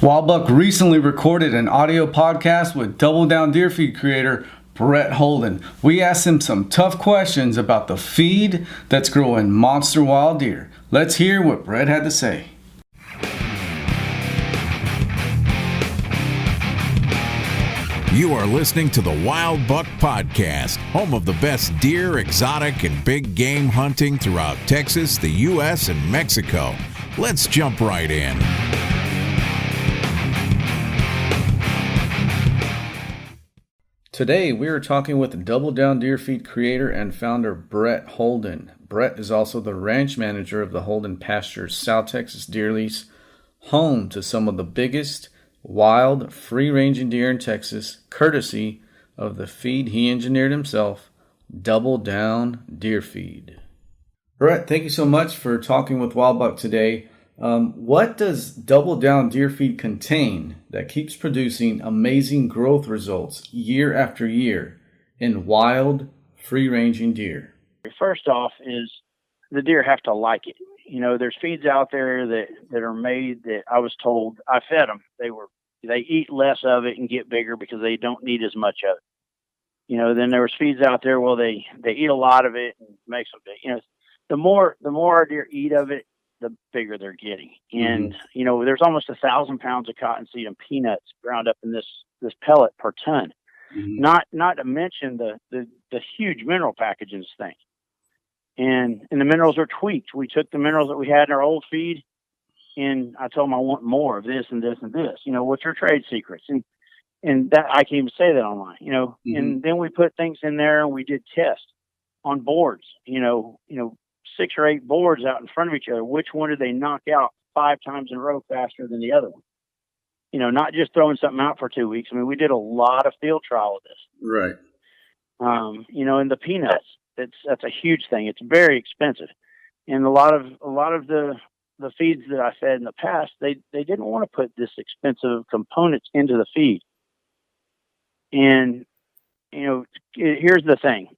Wildbuck recently recorded an audio podcast with Double Down Deer Feed creator Brett Holden. We asked him some tough questions about the feed that's growing monster wild deer. Let's hear what Brett had to say. You are listening to the Wild Buck Podcast, home of the best deer, exotic, and big game hunting throughout Texas, the U.S., and Mexico. Let's jump right in. Today we are talking with Double Down Deer Feed creator and founder Brett Holden. Brett is also the ranch manager of the Holden Pasture South Texas Deer Lease, home to some of the biggest wild, free-ranging deer in Texas, courtesy of the feed he engineered himself, Double Down Deer Feed. Brett, thank you so much for talking with Wildbuck today. What does Double Down Deer Feed contain that keeps producing amazing growth results year after year in wild, free-ranging deer? First off is the deer have to like it. You know, there's feeds out there that are made that I was told, I fed them. They eat less of it and get bigger because they don't need as much of it. You know, then there was feeds out there, well, they eat a lot of it and makes them big. You know, the more our deer eat of it, the bigger they're getting. And, you know, there's almost 1,000 pounds of cottonseed and peanuts ground up in this pellet per ton. Not to mention the huge mineral package in this thing. And the minerals are tweaked. We took the minerals that we had in our old feed, and I told them I want more of this and this and this. You know, what's your trade secrets? And that I can even say that online. You know, and then we put things in there and we did tests on boards. You know, 6 or 8 boards out in front of each other. Which one did they knock out 5 times in a row faster than the other one? You know, not just throwing something out for 2 weeks. I mean, we did a lot of field trial of this. Right. You know, and the peanuts. That's a huge thing. It's very expensive, and a lot of the feeds that I fed in the past, they didn't want to put this expensive components into the feed. And you know, here's the thing: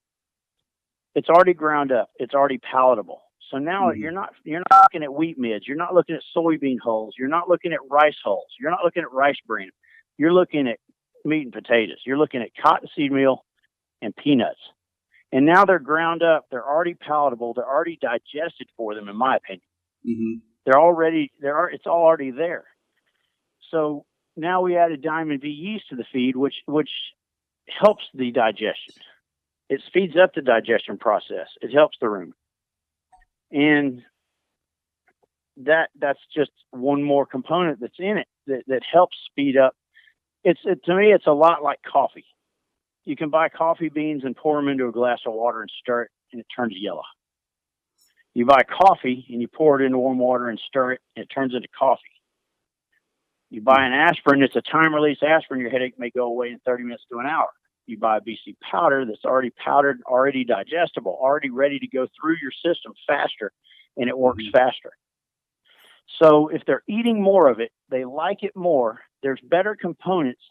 it's already ground up. It's already palatable. So now you're not looking at wheat midge. You're not looking at soybean hulls. You're not looking at rice hulls. You're not looking at rice bran. You're looking at meat and potatoes. You're looking at cottonseed meal and peanuts. And now they're ground up. They're already palatable. They're already digested for them, in my opinion. It's all already there. So now we added Diamond V yeast to the feed, which helps the digestion. It speeds up the digestion process. It helps the rumen. And that's just one more component that's in it that helps speed up. To me, it's a lot like coffee. You can buy coffee beans and pour them into a glass of water and stir it, and it turns yellow. You buy coffee and you pour it into warm water and stir it, and it turns into coffee. You buy an aspirin, it's a time-release aspirin, your headache may go away in 30 minutes to an hour. You buy a BC powder that's already powdered, already digestible, already ready to go through your system faster, and it works faster. So if they're eating more of it, they like it more, there's better components.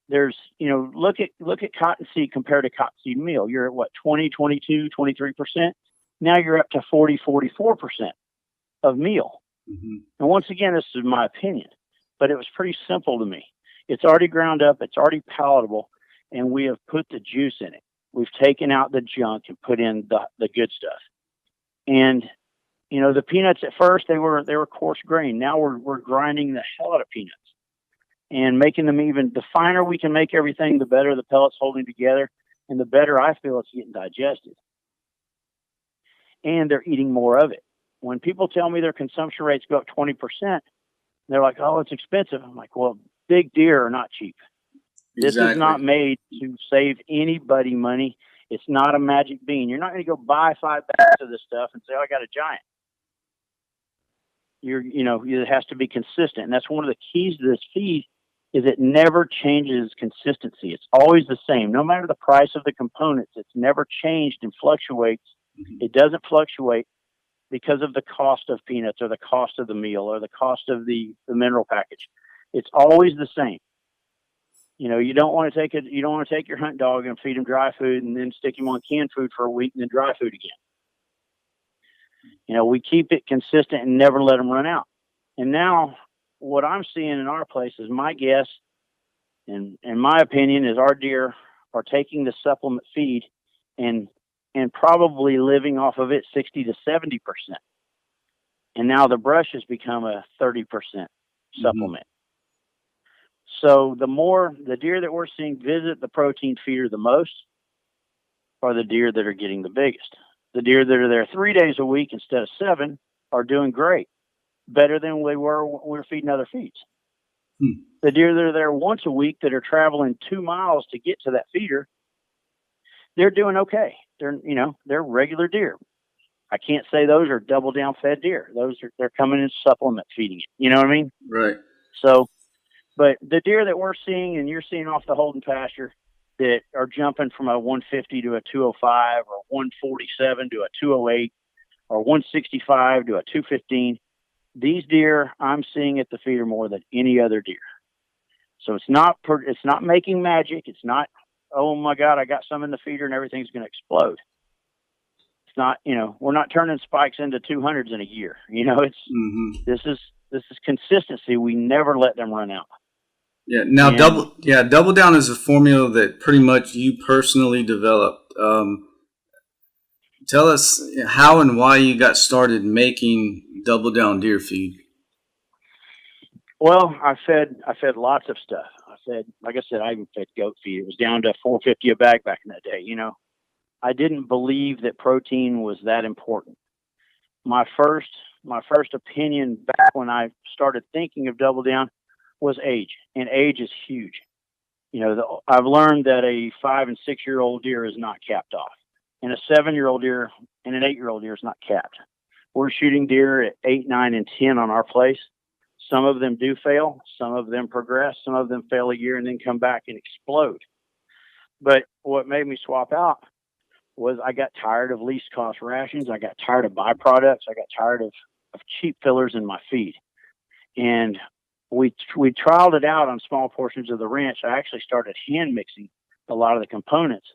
There's, you know, look at cottonseed compared to cottonseed meal. You're at what, 20, 22, 23%? Now you're up to 40, 44% of meal. And once again, this is my opinion, but it was pretty simple to me. It's already ground up. It's already palatable, and we have put the juice in it. We've taken out the junk and put in the good stuff. And, you know, the peanuts at first, they were coarse grain. Now we're grinding the hell out of peanuts and making them even, the finer we can make everything, the better the pellet's holding together, and the better I feel it's getting digested. And they're eating more of it. When people tell me their consumption rates go up 20%, they're like, oh, it's expensive. I'm like, well, big deer are not cheap. This is not made to save anybody money. It's not a magic bean. You're not going to go buy 5 bags of this stuff and say, oh, I got a giant. It has to be consistent. And that's one of the keys to this feed, is it never changes consistency. It's always the same. No matter the price of the components, it's never changed and fluctuates. It doesn't fluctuate because of the cost of peanuts or the cost of the meal or the cost of the mineral package. It's always the same. You know, you don't want to take your hunt dog and feed him dry food and then stick him on canned food for a week and then dry food again. You know, we keep it consistent and never let them run out. And now what I'm seeing in our place is my guess, and my opinion is our deer are taking the supplement feed and probably living off of it 60 to 70%. And now the brush has become a 30% supplement. So the deer that we're seeing visit the protein feeder the most are the deer that are getting the biggest. The deer that are there 3 days a week instead of 7 are doing great, better than they were when we were feeding other feeds. The deer that are there once a week that are traveling 2 miles to get to that feeder, they're doing okay. They're regular deer. I can't say those are double down fed deer. They're coming in supplement feeding it. You know what I mean? Right. So, but the deer that we're seeing and you're seeing off the Holden pasture that are jumping from a 150 to a 205 or 147 to a 208 or 165 to a 215, these deer I'm seeing at the feeder more than any other deer. So it's not making magic. It's not, oh my God, I got some in the feeder and everything's going to explode. It's not, we're not turning spikes into 200s in a year. This is consistency. We never let them run out. Yeah. Now, double down is a formula that pretty much you personally developed. Tell us how and why you got started making double down deer feed. Well, I fed lots of stuff. Like I said, I even fed goat feed. It was down to $4.50 a bag back in that day. I didn't believe that protein was that important. My first opinion back when I started thinking of double down was age, and age is huge. I've learned that a 5 and 6 year old deer is not capped off, and a 7-year-old deer and an 8-year-old deer is not capped. We're shooting deer at 8, 9, and 10 on our place. Some of them do fail. Some of them progress. Some of them fail a year and then come back and explode. But what made me swap out was I got tired of least cost rations. I got tired of byproducts. I got tired of cheap fillers in my feed. And we trialed it out on small portions of the ranch. I actually started hand mixing a lot of the components,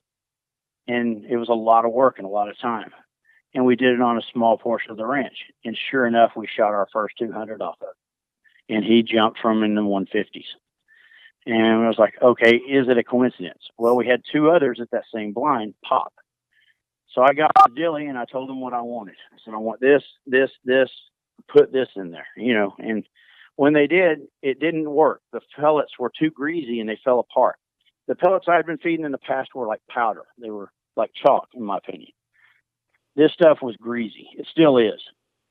and it was a lot of work and a lot of time. And we did it on a small portion of the ranch. And sure enough, we shot our first 200 off of it. And he jumped from in the 150s. And I was like, okay, is it a coincidence? Well, we had 2 others at that same blind pop. So I got to Dilly and I told him what I wanted. I said, I want this, put this in there, and when they did, it didn't work. The pellets were too greasy and they fell apart. The pellets I had been feeding in the past were like powder. They were like chalk, in my opinion. This stuff was greasy. It still is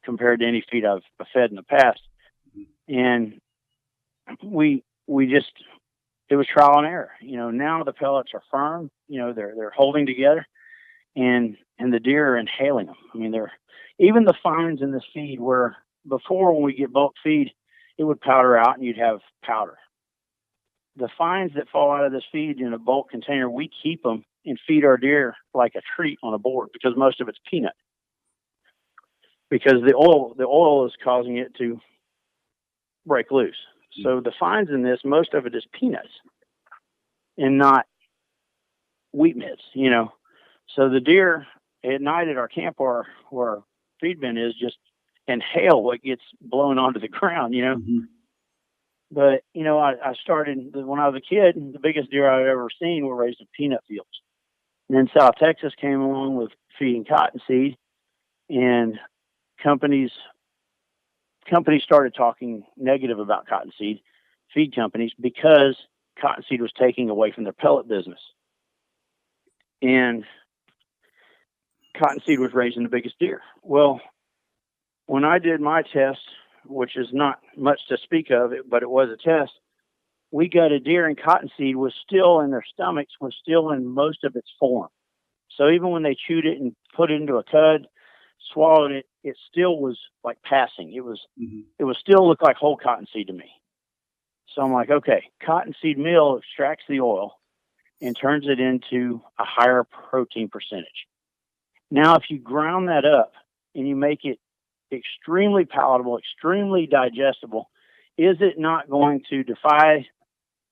compared to any feed I've fed in the past. And it was trial and error. Now the pellets are firm, they're holding together. And the deer are inhaling them. I mean, even the fines in this feed where before when we get bulk feed, it would powder out and you'd have powder. The fines that fall out of this feed in a bulk container, we keep them and feed our deer like a treat on a board because most of it's peanut. Because the oil is causing it to break loose. So the fines in this, most of it is peanuts and not wheat mitts, So the deer at night at our camp where our feed bin is just inhale what gets blown onto the ground, But, I started, when I was a kid, the biggest deer I'd ever seen were raised in peanut fields. And then South Texas came along with feeding cottonseed, and companies started talking negative about cottonseed, feed companies, because cottonseed was taking away from their pellet business. And cottonseed was raising the biggest deer. Well, when I did my test, which is not much to speak of, but it was a test, we got a deer and cottonseed was still in their stomachs, was still in most of its form. So even when they chewed it and put it into a cud, swallowed it, it still was like passing. It was still looked like whole cottonseed to me. So I'm like, okay, cottonseed meal extracts the oil and turns it into a higher protein percentage. Now, if you ground that up and you make it extremely palatable, extremely digestible, is it not going to defy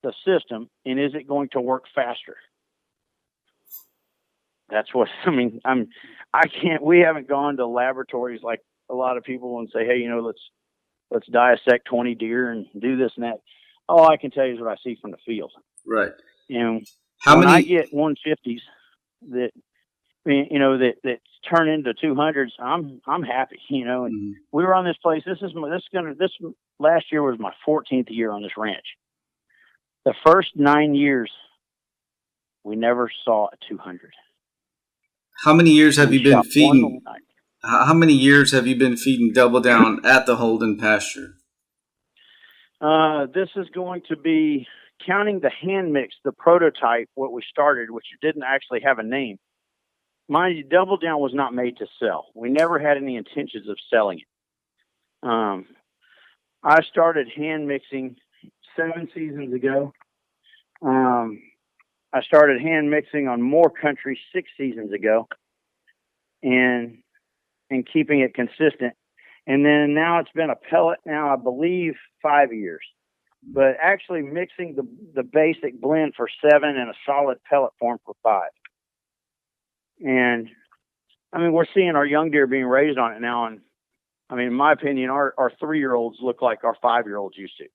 the system, and is it going to work faster? That's what we haven't gone to laboratories like a lot of people and say, hey, let's dissect 20 deer and do this and that. All I can tell you is what I see from the field. Right. And How when many? I get 150s that, that turn into 200s, I'm happy, And we were on this place. This last year was my 14th year on this ranch. The first 9 years, we never saw a 200. How many years have you been feeding? 109. How many years have you been feeding Double Down at the Holden pasture? This is going to be, counting the hand mix, the prototype, what we started, which didn't actually have a name. Mind you, Double Down was not made to sell. We never had any intentions of selling it. I started hand mixing 7 seasons ago. I started hand mixing on more country 6 seasons ago, and keeping it consistent. And then now it's been a pellet now, I believe, 5 years. But actually mixing the basic blend for 7 and a solid pellet form for 5. And I mean, we're seeing our young deer being raised on it now. And I mean, in my opinion, our 3-year-olds look like our 5-year-olds used to.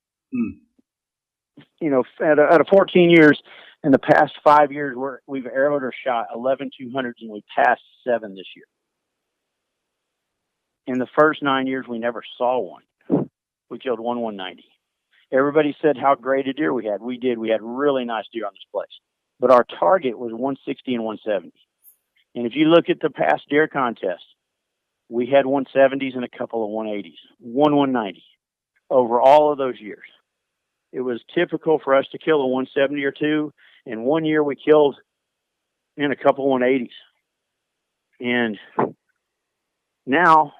At a 14 years, in the past 5 years, we've arrowed or shot 11 200s, and we passed 7 this year. In the first 9 years, we never saw one. We killed 190. Everybody said how great a deer we had. We did. We had really nice deer on this place. But our target was 160 and 170. And if you look at the past deer contest, we had 170s and a couple of 180s, 190 over all of those years. It was typical for us to kill a 170 or 2. And 1 year we killed in a couple of 180s. And now,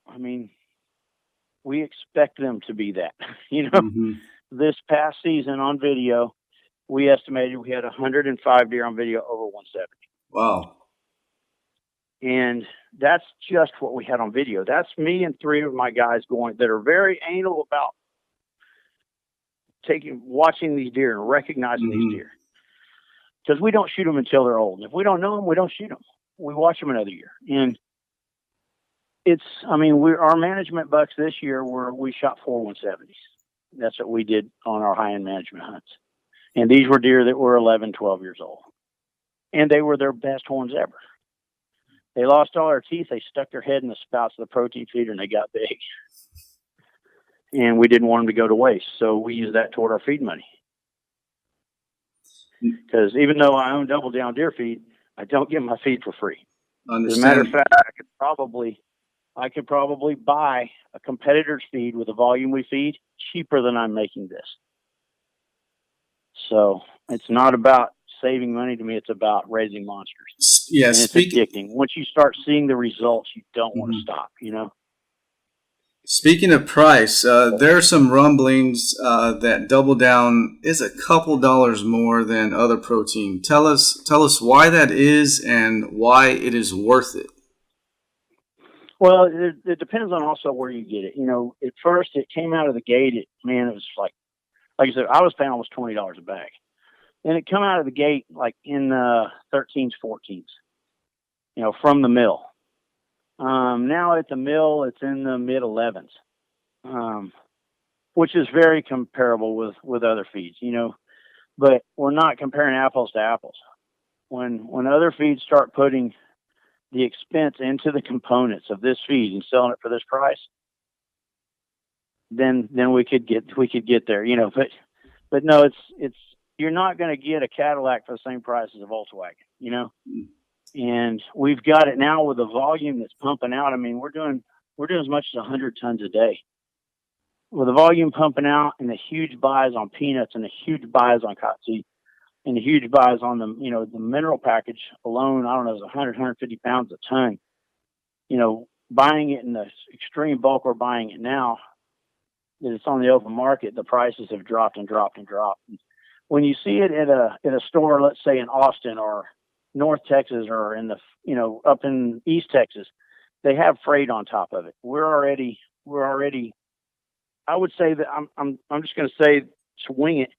I mean, we expect them to be that. This past season on video, we estimated we had 105 deer on video over 170. Wow. And that's just what we had on video. That's me and 3 of my guys that are very anal about watching these deer and recognizing these deer. Because we don't shoot them until they're old. And if we don't know them, we don't shoot them. We watch them another year. And our management bucks this year we shot 4 170s. That's what we did on our high-end management hunts. And these were deer that were 11, 12 years old. And they were their best horns ever. They lost all their teeth. They stuck their head in the spouts of the protein feeder, and they got big. And we didn't want them to go to waste, so we used that toward our feed money. Because even though I own Double Down deer feed, I don't get my feed for free. As a matter of fact, I could probably buy a competitor's feed with the volume we feed cheaper than I'm making this. So it's not about saving money to me. It's about raising monsters. Yeah, and it's addicting. Once you start seeing the results, you don't want to stop, Speaking of price, there are some rumblings that Double Down is a couple dollars more than other protein. Tell us why that is and why it is worth it. Well, it depends on also where you get it. At first it came out of the gate. It was like I said, I was paying almost $20 a bag. And it come out of the gate like in the 13s, 14s, from the mill. Now at the mill, it's in the mid 11s, which is very comparable with other feeds, but we're not comparing apples to apples. When other feeds start putting the expense into the components of this feed and selling it for this price, then we could get there, but no, it's, you're not going to get a Cadillac for the same price as a Volkswagen, And we've got it now with the volume that's pumping out. I mean, we're doing as much as 100 tons a day. With the volume pumping out and the huge buys on peanuts and the huge buys on cottonseed and the huge buys on the mineral package alone, I don't know, it's 150 pounds a ton. Buying it in the extreme bulk we're buying it now, that it's on the open market, the prices have dropped and dropped and dropped. When you see it at a store, let's say in Austin or North Texas or in up in East Texas, they have freight on top of it. We're already, I would say that I'm just going to say, swing it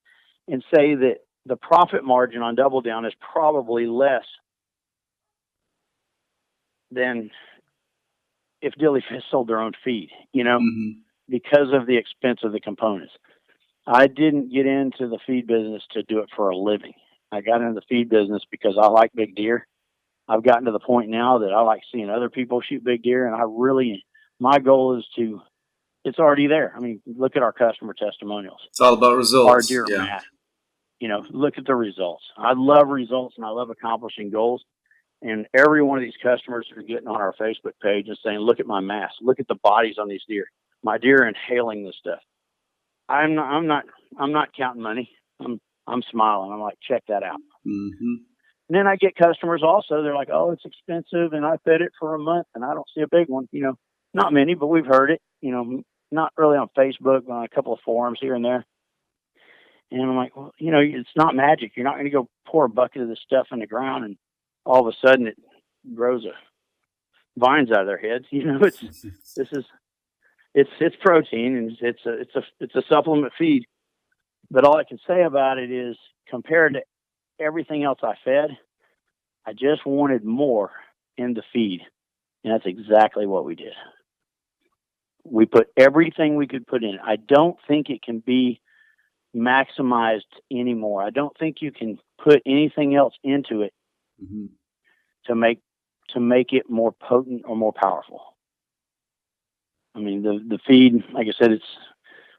and say that the profit margin on Double Down is probably less than if Dilly Fish sold their own feed, because of the expense of the components. I didn't get into the feed business to do it for a living. I got into the feed business because I like big deer. I've gotten to the point now that I like seeing other people shoot big deer, and my goal is it's already there. I mean, look at our customer testimonials. It's all about results. Our deer mass. Look at the results. I love results, and I love accomplishing goals. And every one of these customers are getting on our Facebook page and saying, look at my mass. Look at the bodies on these deer. My deer are inhaling this stuff. I'm not counting money. I'm smiling. I'm like, check that out. Mm-hmm. And then I get customers also. They're like, oh, it's expensive, and I fed it for a month, and I don't see a big one. Not many, but we've heard it. Not really on Facebook, on a couple of forums here and there. And I'm like, well, it's not magic. You're not going to go pour a bucket of this stuff in the ground and all of a sudden it grows vines out of their heads. It's protein, and it's a supplement feed. But all I can say about it is, compared to everything else I fed, I just wanted more in the feed. And that's exactly what we did. We put everything we could put in. I don't think it can be maximized anymore. I don't think you can put anything else into it mm-hmm. to make it more potent or more powerful. I mean, the feed, like I said,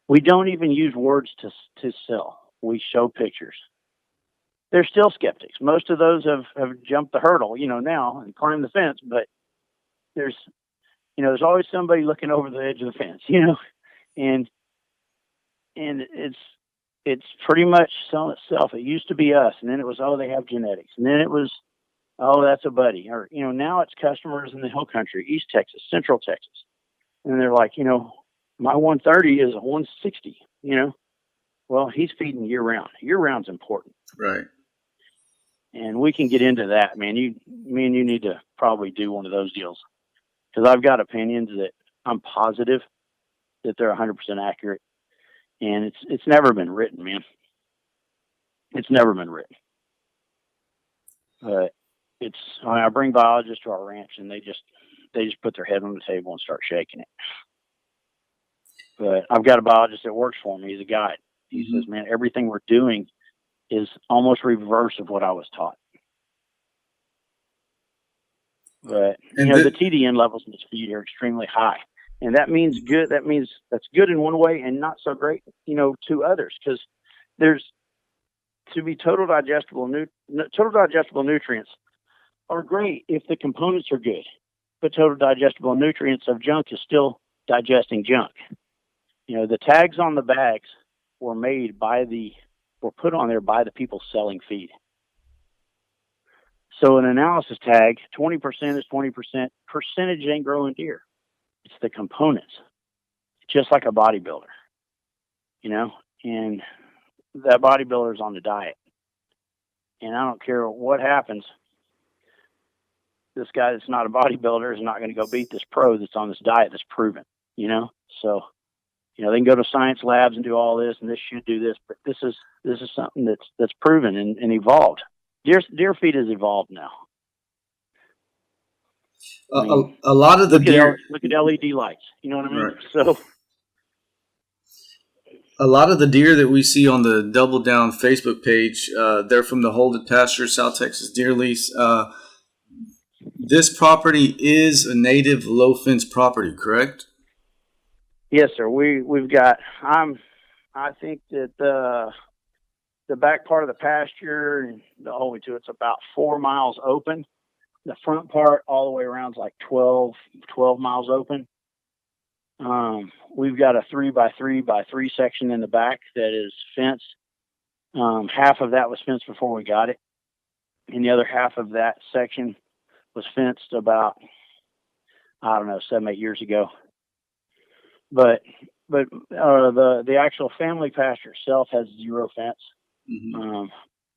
we don't even use words to sell. We show pictures. They're still skeptics. Most of those have jumped the hurdle, now and climbed the fence, but there's always somebody looking over the edge of the fence, and it's pretty much selling itself. It used to be us, and then it was, oh, they have genetics, and then it was, oh, that's a buddy, or now it's customers in the hill country, East Texas, Central Texas, and they're like, my 130 is a 160. Well, he's feeding year round. Year round's important, right? And we can get into that, man. Me and you need to probably do one of those deals, because I've got opinions that I'm positive that they're 100% accurate. And it's never been written, man. It's never been written. But I bring biologists to our ranch, and they just put their head on the table and start shaking it. But I've got a biologist that works for me. He's a guide. He mm-hmm. says, man, everything we're doing is almost reverse of what I was taught. But the TDN levels in this feed are extremely high. And that means good. That means that's good in one way and not so great, to others, because there's to be total digestible nutrients are great if the components are good, but total digestible nutrients of junk is still digesting junk. The tags on the bags were put on there by the people selling feed. So an analysis tag, 20% is 20%. Percentage ain't growing deer. It's the components, just like a bodybuilder, and that bodybuilder is on the diet. And I don't care what happens. This guy that's not a bodybuilder is not going to go beat this pro that's on this diet that's proven, So, they can go to science labs and do all this, and this should do this, but this is something that's proven and evolved. Deer feed has evolved now. A lot of the deer. Look at LED lights. You know what I mean? Right. So, a lot of the deer that we see on the Double Down Facebook page, they're from the Holden Pasture, South Texas Deer Lease. This property is a native low fence property, correct? Yes, sir. We've got. I think that the back part of the pasture and the whole way to it's about 4 miles open. The front part all the way around is like 12 miles open. We've got a 3x3x3 section in the back that is fenced. Half of that was fenced before we got it, and the other half of that section was fenced about, 7-8 years ago. But the actual family pasture itself has zero fence. Mm-hmm.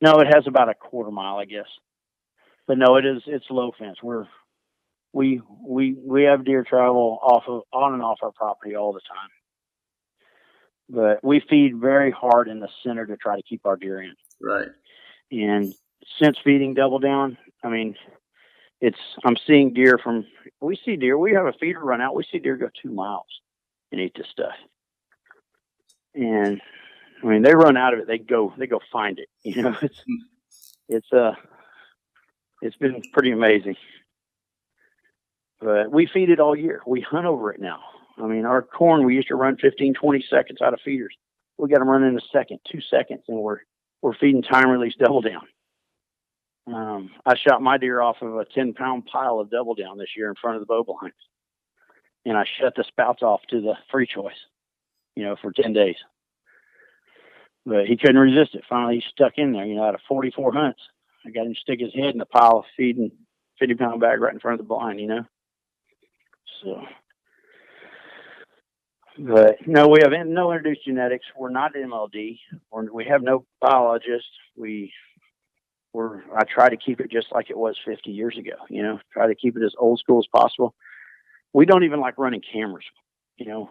No, it has about a quarter mile, I guess. But no, it's low fence. We have deer travel on and off our property all the time. But we feed very hard in the center to try to keep our deer in. Right. And since feeding Double Down, I'm seeing deer we see deer. We have a feeder run out. We see deer go 2 miles and eat this stuff. And I mean, they run out of it. They go find it. You know, it's been pretty amazing. But we feed it all year. We hunt over it now. I mean, our corn, we used to run 15, 20 seconds out of feeders. We got them running a second, 2 seconds, and we're feeding time release double down. I shot my deer off of a 10-pound pile of double down this year in front of the bow blinds. And I shut the spouts off to the free choice, you know, for 10 days. But he couldn't resist it. Finally, he stuck in there, you know, out of 44 hunts. I got him to stick his head in the pile of feeding 50-pound bag right in front of the blind, you know. So, but no, we have no introduced genetics. We're not MLD. We have no biologists. I try to keep it just like it was 50 years ago, you know, try to keep it as old school as possible. We don't even like running cameras, you know.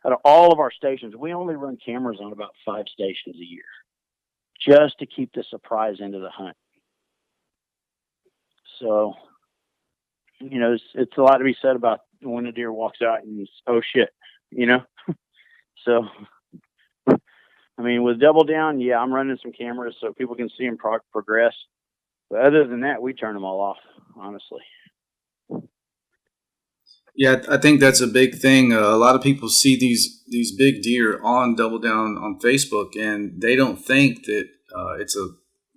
Out of all of our stations, we only run cameras on about 5 stations a year just to keep the surprise into the hunt. So, you know, it's a lot to be said about when a deer walks out and oh shit, you know. So, I mean, with double down, yeah, I'm running some cameras so people can see them progress. But other than that, we turn them all off, honestly. Yeah, I think that's a big thing. A lot of people see these big deer on double down on Facebook, and they don't think that it's a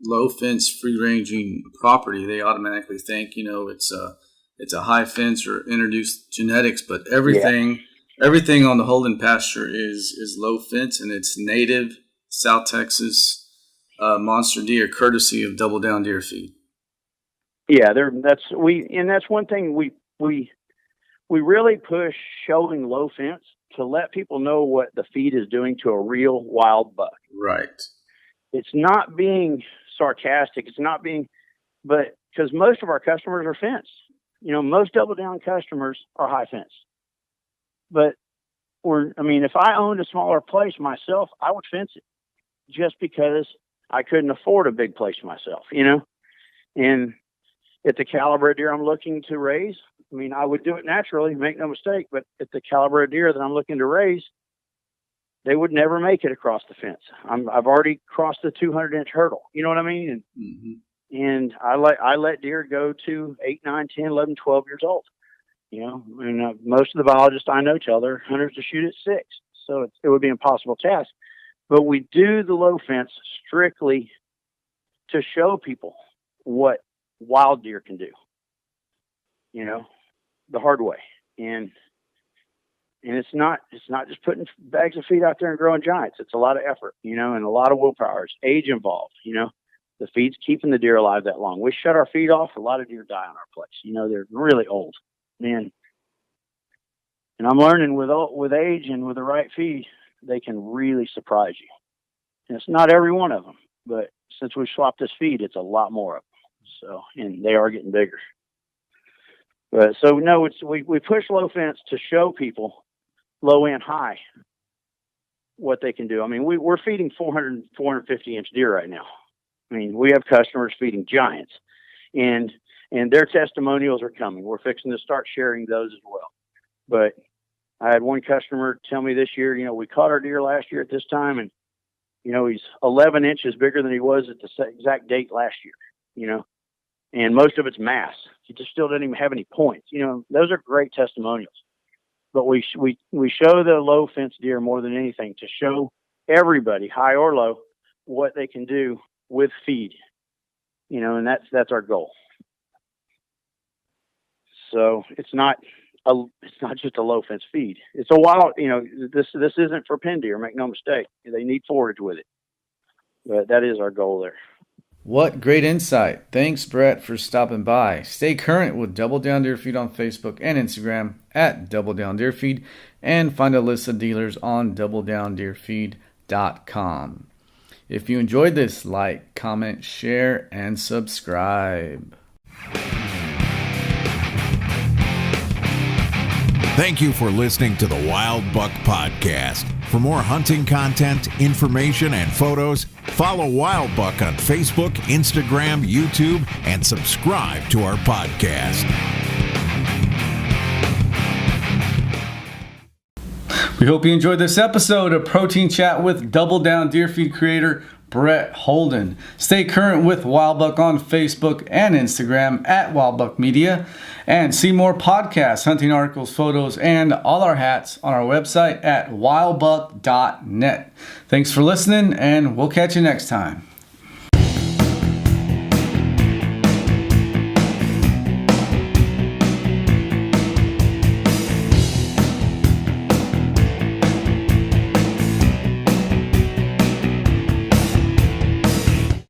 low fence, free ranging property. They automatically think, you know, it's a high fence or introduced genetics. But everything on the Holden pasture is low fence, and it's native South Texas monster deer, courtesy of Double Down Deer Feed. Yeah, that's one thing we really push showing low fence to let people know what the feed is doing to a real wild buck. Right. It's not being sarcastic. It's not being, but because most of our customers are fenced. You know, most double down customers are high fence. But if I owned a smaller place myself, I would fence it just because I couldn't afford a big place myself, you know? And at the caliber of deer I'm looking to raise, I mean, I would do it naturally, make no mistake, but at the caliber of deer that I'm looking to raise, they would never make it across the fence. I've already crossed the 200-inch hurdle. You know what I mean? And I let deer go to 8, 9, 10, 11, 12 years old. You know, and most of the biologists I know tell their hunters to shoot at 6. So it would be an impossible task. But we do the low fence strictly to show people what wild deer can do, you know, the hard way. And it's not just putting bags of feed out there and growing giants. It's a lot of effort, you know, and a lot of willpower. It's age involved, you know. The feed's keeping the deer alive that long. We shut our feed off, a lot of deer die on our place. You know, they're really old. Man. And I'm learning with age and with the right feed, they can really surprise you. And it's not every one of them, but since we swapped this feed, it's a lot more of them. So, and they are getting bigger. But so no, we push low fence to show people low and high what they can do. I mean, we're feeding 450 inch deer right now. I mean, we have customers feeding giants, and their testimonials are coming. We're fixing to start sharing those as well. But I had one customer tell me this year, you know, we caught our deer last year at this time, and, you know, he's 11 inches bigger than he was at the exact date last year, you know, and most of it's mass. He just still didn't even have any points. You know, those are great testimonials. But we show the low fence deer more than anything to show everybody, high or low, what they can do with feed, you know, and that's our goal. So it's not just a low fence feed. It's a wild, you know, this isn't for pen deer, make no mistake. They need forage with it. But that is our goal there. What great insight. Thanks, Brett, for stopping by. Stay current with Double Down Deer Feed on Facebook and Instagram at Double Down Deer Feed, and find a list of dealers on doubledowndeerfeed.com. If you enjoyed this, like, comment, share, and subscribe. Thank you for listening to the Wild Buck Podcast. For more hunting content, information, and photos, follow Wild Buck on Facebook, Instagram, YouTube, and subscribe to our podcast. We hope you enjoyed this episode of Protein Chat with Double Down Deer Feed creator Brett Holden. Stay current with Wild Buck on Facebook and Instagram at Wild Buck Media, and see more podcasts, hunting articles, photos, and all our hats on our website at wildbuck.net. Thanks for listening, and we'll catch you next time.